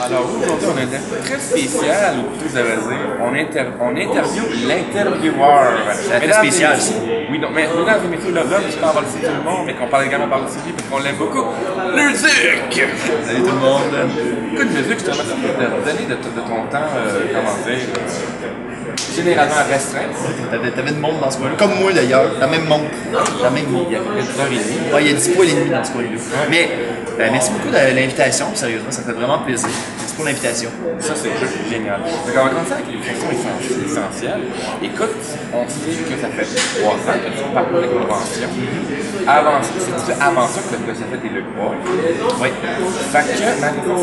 Alors aujourd'hui, on a un invité très spécial, ou plutôt je devrais dire, on interviewe l'intervieweur. C'est très spécial, ça. Oui, donc, mais mesdames et messieurs, l'homme qui parle par-dessus tout le monde, mais qu'on parle également par-dessus lui parce qu'on l'aime beaucoup, Luduc! Salut tout le monde. Écoute, Luduc, je te remercie de donner de ton temps, comment dire, généralement restreint. T'avais de monde dans ce coin-là. Comme moi d'ailleurs, la même montre. La même montre. Il y a quelques heures et demie. Ouais, il y a 10 poils et demi dans ce coin-là. Mais merci beaucoup de l'invitation, sérieusement, ça fait vraiment plaisir. Merci pour l'invitation. Ça, c'est juste génial. Donc, on va commencer avec les questions essentielles. Écoute, on sait que ça fait 3 ans que tu parcours les conventions. Avant ça, c'est avant ça que tu as fait tes Luc Boy. Oui. Fait que, ma question,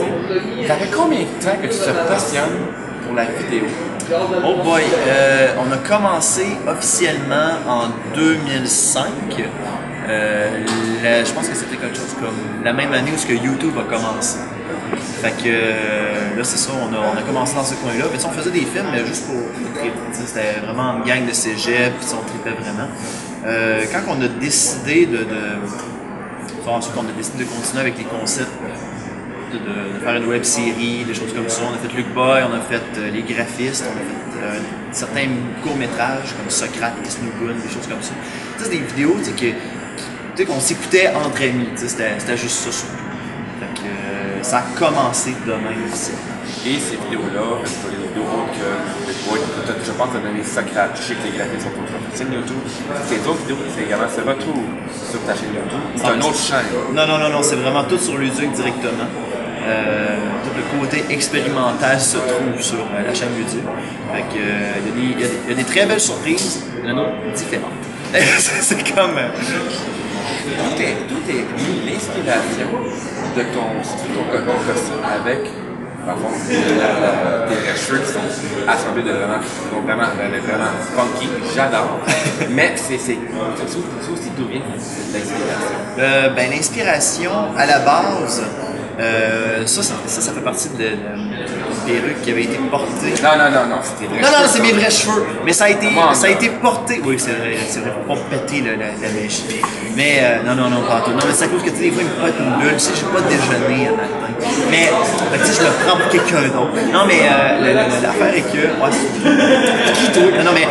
c'est, ça fait combien de temps que tu te passionnes pour la vidéo? Oh boy, on a commencé officiellement en 2005. Je pense que c'était quelque chose comme la même année où ce que YouTube a commencé. Fait que là c'est ça, on a commencé dans ce coin-là. On faisait des films mais juste pour triper. C'était vraiment une gang de cégep, puis on tripait vraiment. Quand on a décidé ensuite on a décidé de continuer avec les concepts, de faire une web série, des choses comme ça. On a fait Luc Boy, on a fait les graphistes, on a fait certains courts-métrages comme Socrate et Snoogoon, des choses comme ça. C'est des vidéos qu'on s'écoutait entre amis, c'était juste ça surtout. Fait que, ça a commencé de même ici. Et ces vidéos-là, sur les vidéos que je pense que tu as donné Socrate, je sais que les graphistes sont sur ta chaîne YouTube. Ces autres vidéos, c'est également se retrouvent sur ta chaîne YouTube. C'est une autre chaîne. Non, c'est vraiment tout sur Luduc directement. Tout le côté expérimental se trouve sur la chaîne YouTube. Fait que, il y a des très belles surprises, il y en a d'autres différentes. C'est comme... Tout est venu l'inspiration de ton costume avec, par contre, tes cheveux qui sont assemblés de vraiment funky, j'adore. Mais c'est aussi d'où vient l'inspiration? L'inspiration, à la base, ça fait partie de perruque qui avait été portée. Non, c'était vrai. Non, c'est mes vrais cheveux. Mais ça a été porté. Oui, c'est vrai, pour pas péter la mèche. Mais non, pas tout. Non, mais c'est à cause que des fois, il me pète une bulle. Tu sais, j'ai pas déjeuné à matin. Mais, tu sais, je le prends pour quelqu'un d'autre. Non, mais l'affaire est que. Ouais, c'est qui toi? Non, mais.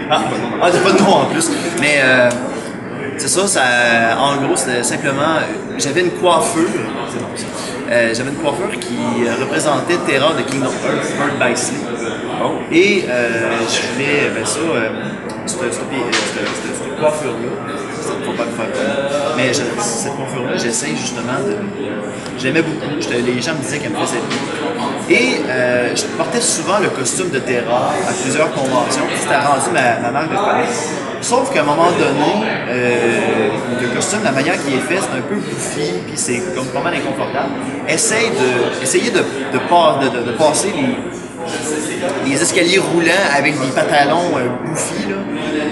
T'as pas de nom en plus. Mais. C'est ça, en gros, c'était simplement, j'avais une coiffure, j'avais une coiffure qui représentait Terra de Kingdom Hearts, Birth by Sleep. Oh. Et je voulais, cette coiffure-là, ça ne faut pas le faire. Mais cette coiffure-là, j'essaie justement de... J'aimais beaucoup, les gens me disaient qu'elle me faisait bien. Et je portais souvent le costume de Terra à plusieurs conventions, c'était rendu ma marque de commerce. Sauf qu'à un moment donné, le costume, la manière qu'il est fait, c'est un peu bouffi, puis c'est comme pas mal inconfortable. Essayez de passer les escaliers roulants avec des pantalons bouffis, là.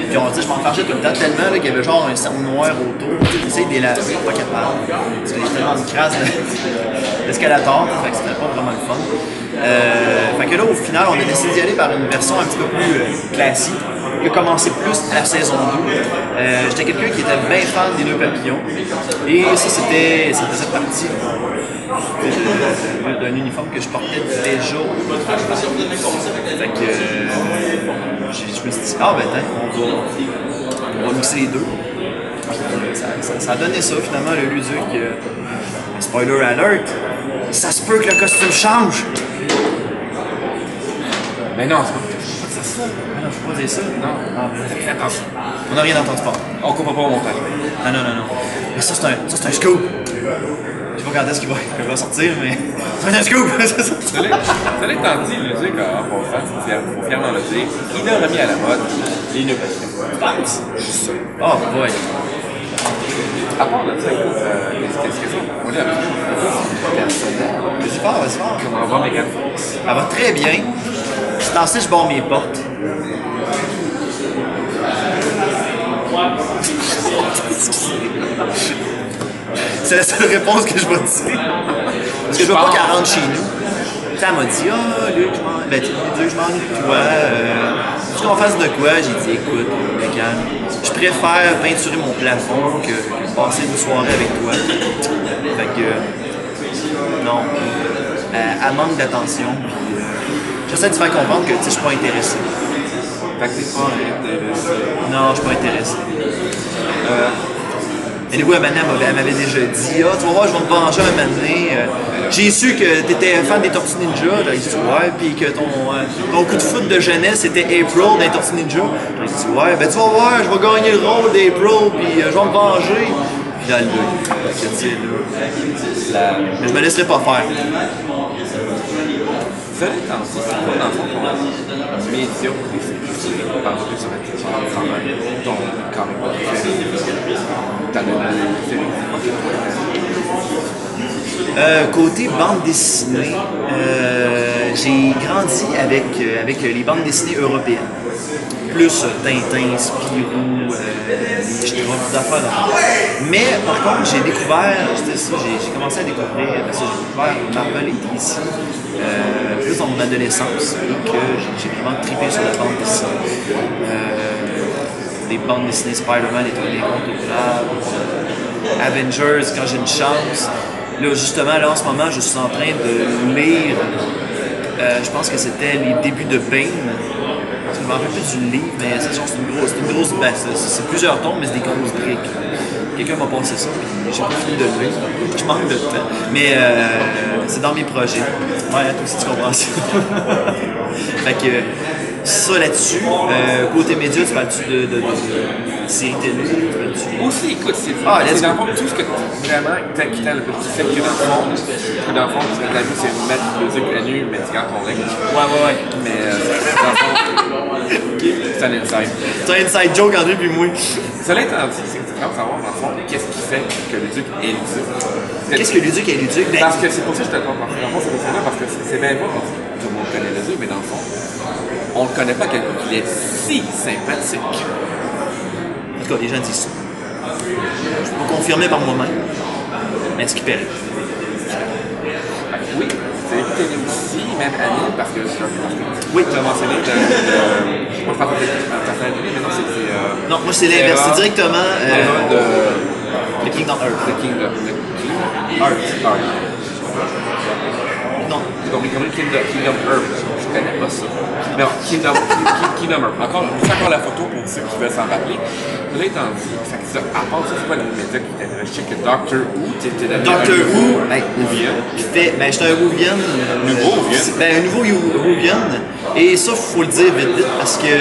Puis on dit, je m'en fâchais tout le temps tellement qu'il y avait genre un cercle noir autour. J'essaye de les laver, pas capable. Parce que j'ai tellement de crasse d'escalator, fait que c'était pas vraiment le fun. Fait que là, au final, on a décidé d'y aller par une version un petit peu plus classique, qui a commencé plus à la saison 2. J'étais quelqu'un qui était bien fan des nœuds papillons. Et ça faisait partie d'un uniforme que je portais déjà. Fait que je me suis dit, on va mixer les deux. Ça a donné ça finalement, le Luduc. Spoiler alert, ça se peut que le costume change. Mais non, c'est pas ça. Non, je peux pas dire ça. Non, fais attention. On n'a rien entendu pas. On comprend pas au montage. Non. Mais ça, c'est un scoop. Je sais pas quand est-ce qu'il va sortir, mais c'est un scoop. Cela étant dit, Luduc, en passant, faut fièrement le dire, il a remis à la mode les nœuds papillons. Oh boy. À part de ça, écoute, qu'est-ce que ça? On est avec personnel. Vas-y fort. Comment va Megan Fox? Elle va très bien. C'est lancé, je barre mes portes. C'est la seule réponse que je vais dire. Parce que je veux pas qu'elle rentre chez nous. Elle m'a dit, Luc, je m'ennuie de toi. Tu veux qu'on fasse de quoi? J'ai dit, écoute, Megan, je préfère peinturer mon plafond que passer une soirée avec toi. Fait que Non. Elle manque d'attention. J'essaie de faire comprendre que je suis pas intéressé. Fait que t'es pas intéressé. Non, je suis pas intéressé. Et du coup, elle m'avait déjà dit ah, tu vas voir, je vais te venger un moment donné. J'ai su que tu étais fan des Tortues Ninja. J'ai dit ouais, puis que ton coup de foot de jeunesse c'était April des Tortues Ninja. J'ai dit ouais, ben tu vas voir, je vais gagner le rôle d'April, puis je vais me venger. Puis dans le mais je me laisserai pas faire. Ça, c'est quoi dans le fond ton média préféré? On parle plus sur la question ton comic book préféré. T'en as côté bande dessinée, j'ai grandi avec les bandes dessinées européennes. Plus Tintin, Spirou, les Schtroumpfs, d'affaires là. Mais par contre, j'ai découvert, j'ai commencé à découvrir, j'ai découvert Marvel et DC plus dans mon adolescence, et que j'ai vraiment trippé sur la bande dessinée. Les bandes dessinées Spider-Man est un incontournable, Avengers quand j'ai une chance. Là, justement, là, en ce moment, je suis en train de lire, je pense que c'était les débuts de Bane. Je me rappelle plus du livre, mais c'est une grosse base. C'est plusieurs tomes, mais c'est des grosses briques. Quelqu'un m'a passé ça, puis j'ai pas fini de le lire. Je manque de temps. Mais c'est dans mes projets. Ouais, toi aussi tu comprends ça. Fait que ça là-dessus. Côté média, tu parles-tu de séries télé? aussi, écoute, c'est dans le fond tout ce que vraiment t'inquiète le petit fait que dans le fond, ce que t'as vu, c'est mettre le truc à nu, mais tu gardes ton règle. Ouais. Mais dans le fond, c'est un inside. C'est un inside joke entre eux puis moi. Cela étant dit, c'est que tu veux savoir, dans le fond, qu'est-ce qui fait que le duc est ludique. Qu'est-ce que Luduc est Luduc? Parce que c'est pour ça que je te comprends. Dans le fond, c'est pour ça parce que c'est bien beau, tout le monde connaît le duc, mais dans le fond, on ne le connaît pas quelqu'un qui est si sympathique. En tout cas, les gens disent ça. Je peux confirmer par moi-même. Mais ce qui paraît. Oui, c'est écouté aussi, même Annie, parce que oui, tu as mentionné moi je pense que tu as fait Annie, mais non, c'est. Non, moi c'est l'inverse, c'est directement. The Kingdom Earth. The Kingdom Earth. Non. J'ai compris comme Kingdom Earth. Je connais pas ça. Non, Kingdom Earth. Encore la photo pour ceux qui veulent s'en rappeler. Là, étant dit, à part ça, c'est pas le média qui t'intéresse? Je sais que Doctor Who, t'étais dans Doctor Who, Whovian. j'étais un Whovian. Un nouveau Whovian. Et ça, faut le dire vite, parce que,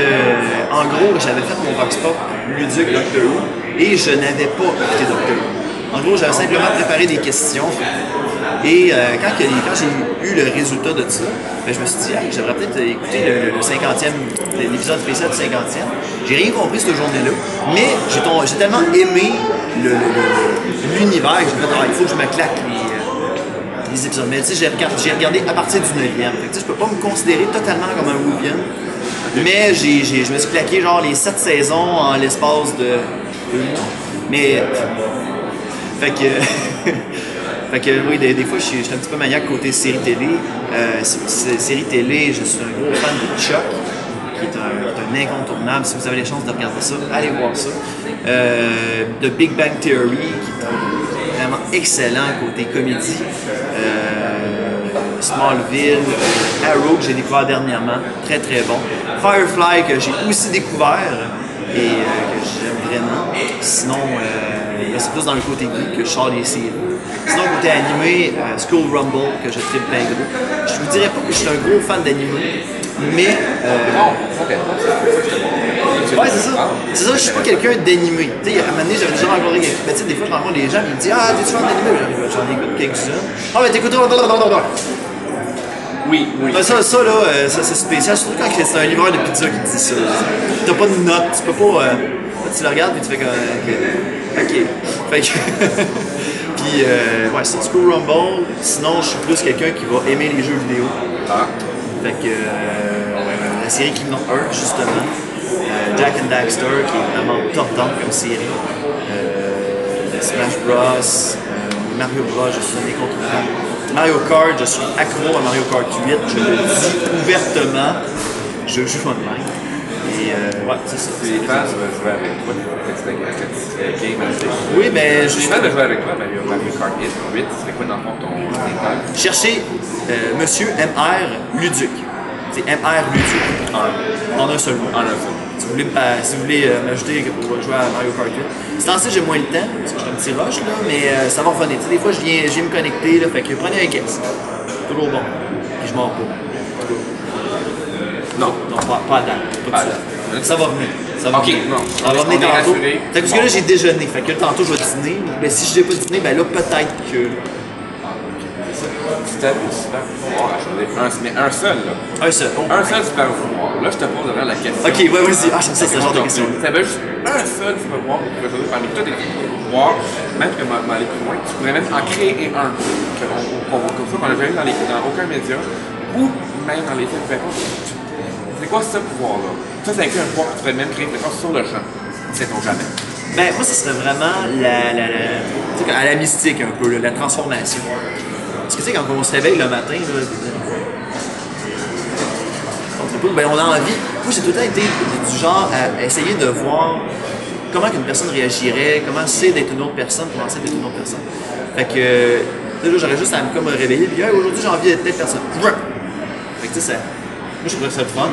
en gros, j'avais fait mon Vox Pop ludique Doctor Who et je n'avais pas écouté Doctor Who. En gros, j'avais simplement préparé des questions. Et quand j'ai eu le résultat de ça, ben, je me suis dit, j'aimerais peut-être écouter le 50e, l'épisode spécial du 50e. J'ai rien compris cette journée-là, mais j'ai tellement aimé l'univers que j'ai fait, il faut que je me claque les épisodes. Mais tu sais, j'ai regardé à partir du 9e. Je peux pas me considérer totalement comme un Whovian, mais je me suis claqué genre les 7 saisons en l'espace de 2 mois. Mais, fait que oui, des fois, je suis un petit peu maniaque côté série télé. Série télé, je suis un gros fan de Chuck, qui est un incontournable. Si vous avez la chance de regarder ça, allez voir ça. The Big Bang Theory, qui est vraiment excellent côté comédie. Smallville, Arrow, que j'ai découvert dernièrement, très très bon. Firefly, que j'ai aussi découvert et que j'aime vraiment. Sinon, c'est plus dans le côté geek que je sors les séries. Sinon, côté animé, School Rumble, que je tripe bien gros. Je vous dirais pas que je suis un gros fan d'animé, mais. Ouais, c'est ça. C'est ça, je suis pas quelqu'un d'animé. Tu sais, à un moment donné, j'avais déjà rencontré quelqu'un. Ben, tu sais, des fois, je rencontre des gens qui me disent ah, t'es-tu fan d'animé? J'en écoute quelques-unes. Ah, ben, t'écoutes. Oui. Ben, ça, c'est spécial, surtout quand c'est un livreur de pizza qui te dit ça. T'as pas de notes, tu peux pas. Tu le regardes et tu fais comme. Ok. Fait que. Puis, ouais, c'est School Rumble. Sinon, je suis plus quelqu'un qui va aimer les jeux vidéo. Fait que. La série Kingdom Earth, justement. Jack and Daxter, qui est vraiment top comme série. Smash Bros. Mario Bros, je suis un incontournable. Mario Kart, je suis accro à Mario Kart 8. Je le dis ouvertement. Je joue online. Et Ouais, c'est ça. Si les fans veulent jouer avec toi, qu'est-ce que tu serais game à jouer? Oui, mais Si les fans veulent jouer avec toi, ben, il y a Mario Kart 8, c'est quoi dans le fond ton école? cherchez Monsieur MR Luduc. C'est MR Luduc. En un seul mot. En un seul. Si vous voulez m'ajouter pour jouer à Mario Kart 8. C'est ainsi j'ai moins le temps, parce que je suis un petit rush, là, mais ça va revenir. Des fois, je viens me connecter, là, fait que prenez un guess. Toujours bon. Puis je m'en pas. Non. Non, pas à date. Pas de suite. Ça va venir. Ça va Ok, venir. non. Ça va venir On est tantôt. rassuré. Fait que parce que là, j'ai déjeuné. Fait que là, tantôt, je vais dîner. Mais si je n'ai pas dîné, ben là, peut-être que. Si t'avais un super pouvoir à choisir, mais un seul, là. Un seul. Oh. Un seul super pouvoir. Là, je te pose vraiment la question. Ok, ouais, vas-y. Ah, j'aime ça, ce genre de question. Si t'avais juste un seul super pouvoir que tu pouvais choisir parmi tous les pouvoirs, même que m'aller plus loin, tu pourrais même en créer un. Comme ça, qu'on n'a jamais eu dans aucun média, ou même dans les films. C'est quoi ce pouvoir-là? Ça, c'est un pouvoir que tu pourrais même créer sur le champ. Sait-on jamais. Ben, moi, ça serait vraiment tu sais, à la mystique un peu, là, la transformation. Parce que tu sais, quand on se réveille le matin, là, ben, on a envie. Moi, j'ai tout le temps été du genre à essayer de voir comment une personne réagirait, comment c'est d'être une autre personne, comment c'est d'être une autre personne. Fait que, là, j'aurais juste à me réveiller, puis aujourd'hui, j'ai envie d'être telle personne. Fait que, tu sais, moi, je trouverais ça le fun.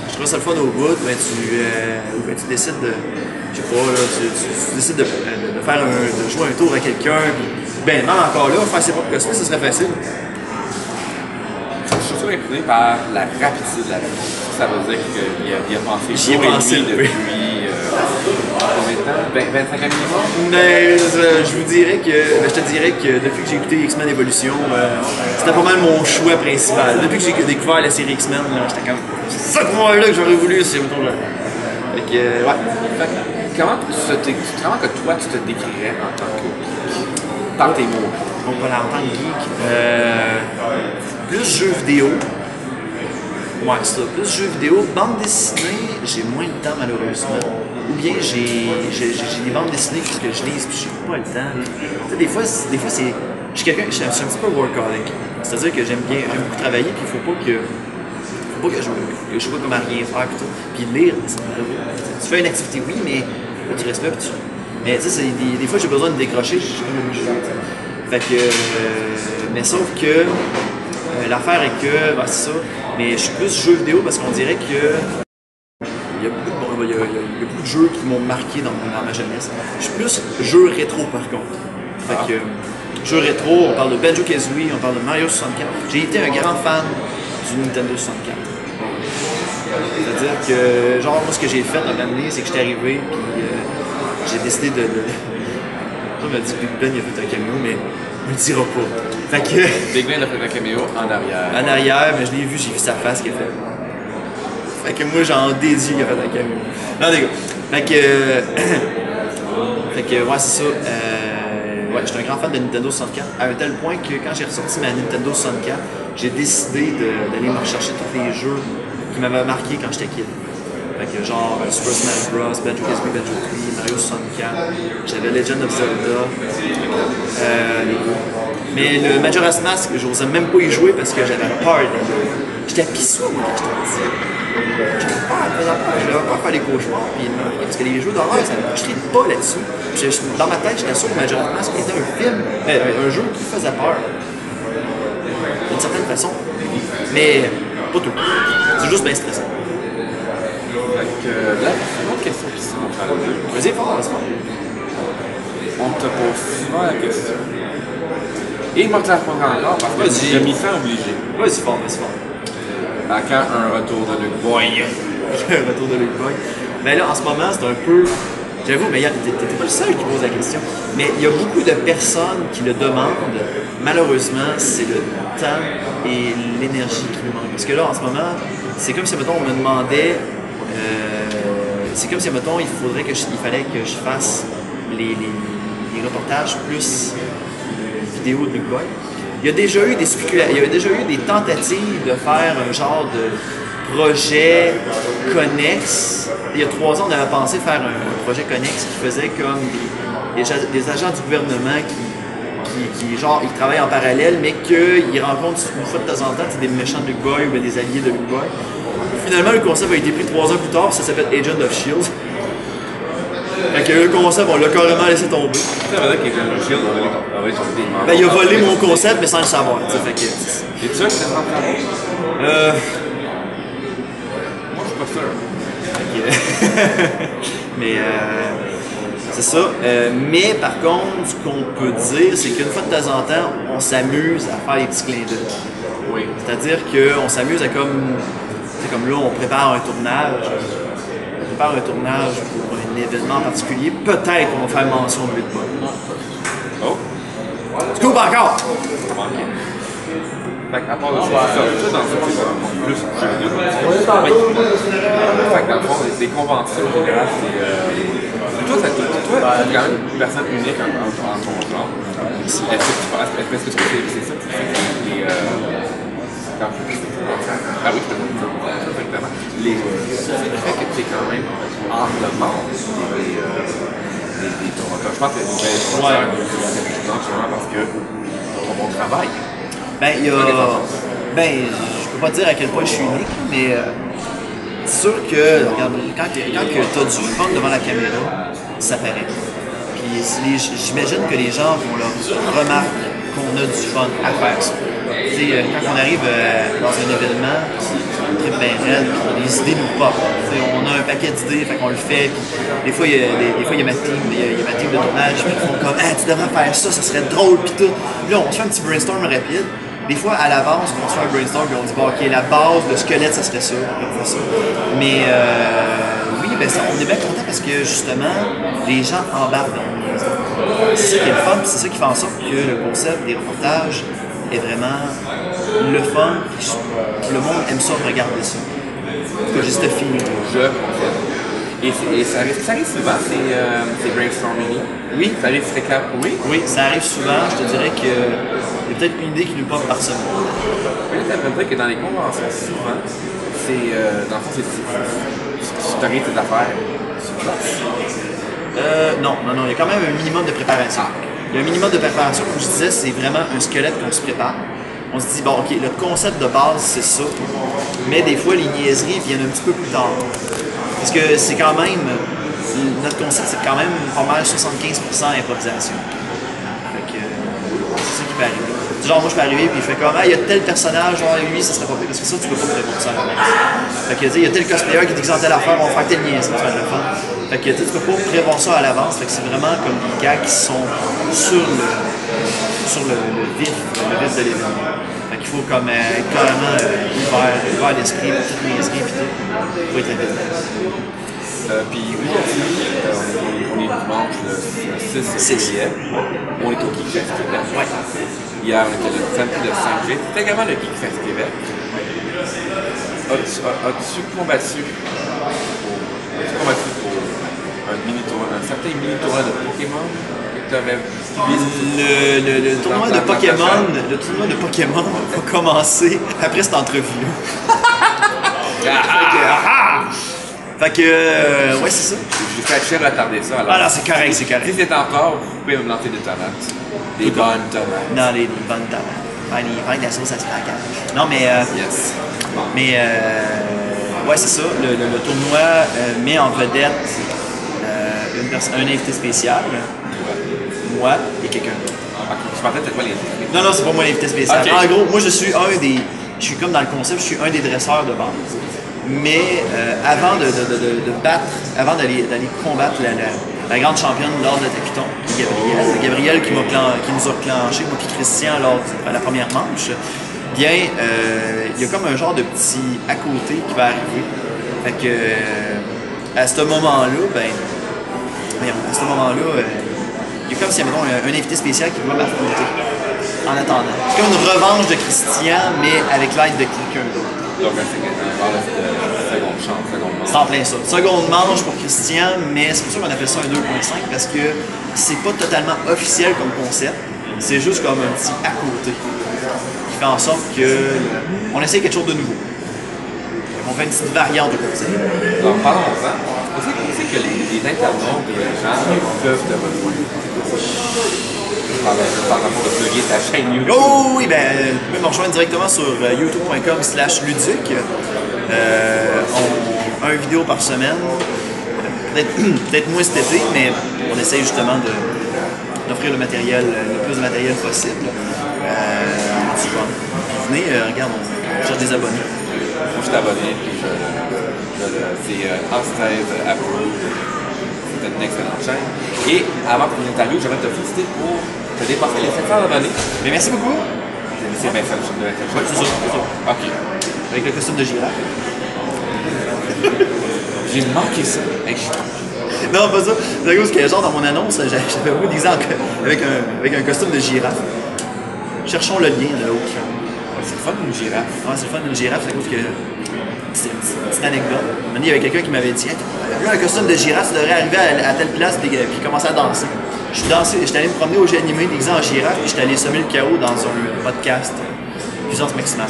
Je trouverais ça le fun au bout, ben, tu décides de. Je sais pas, là, tu décides de jouer un tour à quelqu'un, ben non, encore là, faire ses propres costumes, ce serait facile. Je suis surtout impressionné par la rapidité de la vie. Ça veut dire qu'il a pensé J'y ai pensé, depuis combien de temps? 25 ans minimum? Mais je vous dirais que, je te dirais que depuis que j'ai écouté X-Men Evolution, c'était pas mal mon choix principal. Depuis que j'ai découvert la série X-Men, j'étais comme, c'est ce pouvoir-là que j'aurais voulu, c'est mettons là. Fait que, ouais. Fait que, comment que toi tu te décrirais en tant que geek? Par tes mots. On peut l'entendre geek. Plus jeux vidéo. Ouais, ça. Plus jeux vidéo. Bande dessinée, j'ai moins de temps malheureusement. Ou bien j'ai des bandes dessinées que je lise puis j'ai pas le temps. Tu sais, des fois c'est. Je suis un petit peu workaholic. C'est-à-dire que j'aime beaucoup travailler puis il faut pas que je sois comme à rien faire pis tout. Puis lire, tu fais une activité, oui, mais là, tu restes là pis tu. Mais tu sais, des fois j'ai besoin de décrocher, je suis comme obligé. Fait que. Mais sauf que. L'affaire est que. Ben, c'est ça. Mais je suis plus jeu vidéo parce qu'on dirait que. Il y a beaucoup de jeux qui m'ont marqué dans ma jeunesse. Je suis plus jeu rétro par contre. Fait que. Jeux rétro, on parle de Banjo-Kazooie, on parle de Mario 64. J'ai été un grand fan du Nintendo 64. C'est-à-dire que, genre, moi, ce que j'ai fait dans l'année, c'est que j'étais arrivé, puis j'ai décidé de. On m'a dit que Big Ben il a fait un caméo, mais on le dira pas. Fait que. Big Ben a fait un caméo en arrière. En arrière, mais je l'ai vu, j'ai vu sa face qu'il a fait. Fait que moi, j'en déduis qu'il a fait un caméo. Non, les gars. Fait que. Fait que, ouais, c'est ça. Ouais, j'étais un grand fan de Nintendo 64, à un tel point que quand j'ai ressorti ma Nintendo 64, j'ai décidé d'aller me rechercher tous les jeux qui m'avaient marqué quand j'étais kid. Fait que genre Super Smash Bros, Banjo-Kazooie, Banjo-Tooie, Mario 64, j'avais Legend of Zelda, mais le Majora's Mask, j'osais même pas y jouer parce que j'avais peur. J'étais pissou moi quand j'étais petit. J'avais peur de faire des cauchemars, puis parce que les jeux d'horreur, je ne pas là-dessus. Dans ma tête, j'étais sûr que Majora's Mask était un film, un jeu qui faisait peur. D'une certaine façon. Mais pas tout. C'est juste bien stressant. Fait que là, c'est une autre question qui se montre. Vas-y, fort, vas-y fort. On te pose souvent la question. Et il m'a te la répondre encore parce que je m'y sens obligé. Vas-y fort, vas-y fort. À quand un retour de Luke Boy? Un retour de Luke Boy. Ben là, en ce moment, c'est un peu. J'avoue, mais t'étais pas le seul qui pose la question. Mais il y a beaucoup de personnes qui le demandent. Malheureusement, c'est le temps et l'énergie qui nous manquent. Parce que là, en ce moment, c'est comme si, mettons, on me demandait. C'est comme si, mettons, il fallait que je fasse les reportages plus vidéo de Luke Boy. Il y a déjà eu des tentatives de faire un genre de projet connexe. Il y a 3 ans, on avait pensé faire un projet connexe qui faisait comme des agents du gouvernement genre, ils travaillent en parallèle, mais qu'ils rencontrent une fois de temps en temps des méchants de Luke Boy ou des alliés de Luke Boy. Finalement, le concept a été pris 3 ans plus tard, ça s'appelle Agent of S.H.I.E.L.D. Fait que le concept, on l'a carrément laissé tomber. Ça veut dire qu'Agent of S.H.I.E.L.D. on va sur des membres. Ben, il a volé mon concept, mais sans le savoir. Fait que... Et tu sûr que c'est en train moi, je suis pas sûr. Mais c'est ça. Mais par contre, ce qu'on peut dire, c'est qu'une fois de temps en temps, on s'amuse à faire des petits clins d'œil. Oui. C'est-à-dire qu'on s'amuse à comme... C'est comme là, on prépare un tournage. On prépare un tournage pour un événement particulier. Peut-être qu'on va faire mention de Luke Boy. Oh. Scoop encore! Fait qu'à part de ça, tout dans le fond, c'est plus jeu vidéo. Fait que dans le fond, les conventions en général, c'est. Toi, t'es quand même une personne unique en ton genre. Est-ce que tu penses. Est-ce que c'est ça que tu fais? Ah oui, je te dis ça, exactement. Le fait que tu es quand même hors le monde des tournateurs. Je pense que c'est vraiment parce que ton bon travail. Ben, il y a. Ben, je peux pas dire à quel point je suis unique, mais c'est sûr que, regarde, quand tu as du fun devant la caméra, ça paraît. Puis j'imagine que les gens vont leur remarquer qu'on a du fun à faire ça. Quand on arrive dans un événement, on tripe bien raide, les idées nous pop. On a un paquet d'idées, fait qu'on le fait. Des fois, il y a ma team, ma team de tournage, puis ils font comme tu devrais faire ça, ça serait drôle, puis tout. Puis là, on se fait un petit brainstorm rapide. Des fois, à l'avance, on se fait un brainstorm et on dit ok, la base, le squelette, ça serait ça, on fait ça. Mais oui, ben, on est bien content parce que justement, les gens embarquent dans le niaise. C'est ça qui est le fun, c'est ça qui fait en sorte que le concept des reportages est vraiment le fun. Le monde aime ça, regarder ça. Que j'ai cette fille. Et ça arrive souvent, ces brainstorming. Oui. Ça arrive fréquemment. Oui. Oui, ça arrive souvent. Je te dirais que il y a peut-être une idée qui nous pop par semaine. Mais là, tu dire que dans les conventions, souvent, c'est. Dans le fond, tu t'arrives tes affaires sur place. Non, il y a quand même un minimum de préparation. Il y a un minimum de préparation, comme je disais, c'est vraiment un squelette qu'on se prépare. On se dit, bon, ok, le concept de base, c'est ça. Mais des fois, les niaiseries viennent un petit peu plus tard. Parce que c'est quand même. Notre concept, c'est quand même pas mal 75% improvisation. Fait que c'est ça qui peut arriver. Genre, moi, je peux arriver et je fais comme, il y a tel personnage, genre, lui, ça serait pas pire. Parce que ça, tu peux pas prévoir ça à l'avance. Fait que, il y a tel cosplayer qui est déguisé en telle affaire, on va faire telle niaiserie, ça va être le fun. Fait que, tu peux pas prévoir ça à l'avance. Fait que c'est vraiment comme des gars qui sont sur le vif de l'événement. Fait qu'il faut comme être carrément ouvert l'esprit, toute niaiserie et tout. Faut être habile. Puis oui, on est dimanche le 6 juillet. On est au Geek Fest Québec. Ouais. Hier, on était le samedi de 5G. C'était également le Geek Fest Québec. As-tu combattu pour un certain mini-tournoi de Pokémon que tu avais publié? Le tournoi de Pokémon va commencer après cette entrevue-là. Fait que, ouais, c'est ça. J'ai fait cher retarder ça. Alors, ah non, c'est correct, c'est correct. Si c'est encore, vous pouvez me lancer des tomates. Des bonnes tomates. Non, des bonnes tomates. Faire de la sauce à spaghetti. Non, mais. Yes. Bon. Mais, ouais, c'est ça. Le tournoi met en vedette un invité spécial. Moi et quelqu'un d'autre. Ok, je pensais que c'était pas l'invité. Non, c'est pas moi l'invité spécial. Okay. En gros, moi, je suis comme dans le concept, je suis un des dresseurs de base. Mais avant avant d'aller combattre la grande championne lors de Tapiton, Gabrielle qui nous a clenché, moi et Christian lors de la première manche, bien, il y a comme un genre de petit à côté qui va arriver. Fait que à ce moment-là, il y a comme si, mettons, un invité spécial qui va m'affronter en attendant. C'est comme une revanche de Christian, mais avec l'aide de quelqu'un d'autre. Donc, on parle de seconde chance, seconde manche. C'est en plein ça. Seconde manche pour Christian, mais c'est pour ça qu'on appelle ça un 2.5 parce que c'est pas totalement officiel comme concept. C'est juste comme un petit à côté qui fait en sorte qu'on essaie quelque chose de nouveau. On fait une petite variante de concept. Alors, parlons-en. Où c'est que les internautes et les gens peuvent te rejoindre? par rapport de plugger ta chaîne YouTube. Oh oui, ben, vous pouvez me rejoindre directement sur youtube.com/luduc. Un vidéo par semaine. Peut-être moins cet été, mais on essaye justement d'offrir le matériel, le plus de matériel possible. C'est fun. Venez, regarde, on cherche des abonnés. Moi, je suis abonné, puis c'est Astève Approve. C'est une excellente chaîne. Et avant qu'on interview, j'aimerais te féliciter pour te dépasser les 700 abonnés. Mais merci beaucoup. C'est bien ça, le chaîne de la Ouais, c'est ça. OK. Avec le costume de girafe. J'ai manqué ça. Non, pas ça. C'est à cause que, genre, dans mon annonce, j'avais beaucoup d'exemples avec un costume de girafe. Cherchons le lien là-haut. C'est le fun d'une girafe. Ouais, c'est le fun d'une girafe, c'est à cause que. C'est une petite anecdote. Il y avait quelqu'un qui m'avait dit là, un costume de girafe, ça devrait arriver à telle place puis commencer à danser. J'étais allé me promener au jeu animé déguisé en girafe, puis j'étais allé semer le chaos dans un podcast Puissance Maximale.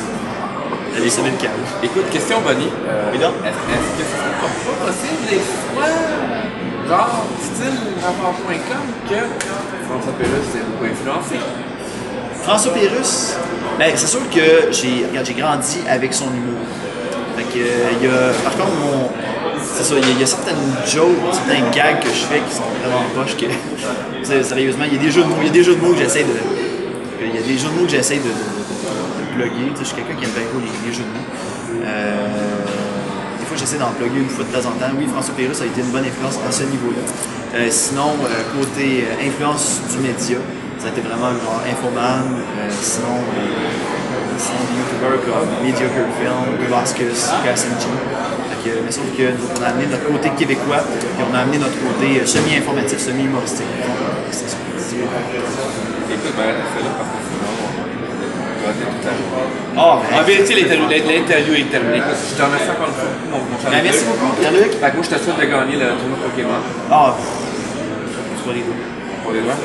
J'étais allé semer le chaos. Écoute, question Bonnie. Oui, donc? Est-ce que ce serait pas possible des fois, genre, style rapport.com, que François Pérusse s'est beaucoup influencé? François Pérusse, ben, c'est sûr que j'ai grandi avec son humour. Fait que, par contre, c'est ça, il y a certaines jokes, certains gags que je fais qui sont vraiment poches que, sérieusement, il y a des jeux de mots que j'essaie de plugger. Je suis quelqu'un qui aime bien les jeux de mots. Des fois, j'essaie d'en plugger une fois de temps en temps. Oui, François Pérusse a été une bonne influence à ce niveau-là. Sinon, côté influence du média, ça a été vraiment genre Infoman, sinon des youtubeurs comme Mediocre Film, Vasquez, KSMG. Mais sauf que nous, on a amené notre côté québécois et on a amené notre côté semi-informatif, semi-humoristique. C'est ça. Écoute, ben, c'est là parce que sinon, on va être tout à l'heure. En vérité, l'interview est terminée. Je te remercie encore une fois pour mon cher. Merci beaucoup, Pierre-Luc. Fait que moi, je te souhaite de gagner le tournoi Pokémon. Ah, c'est pas les deux. Pour les doigts?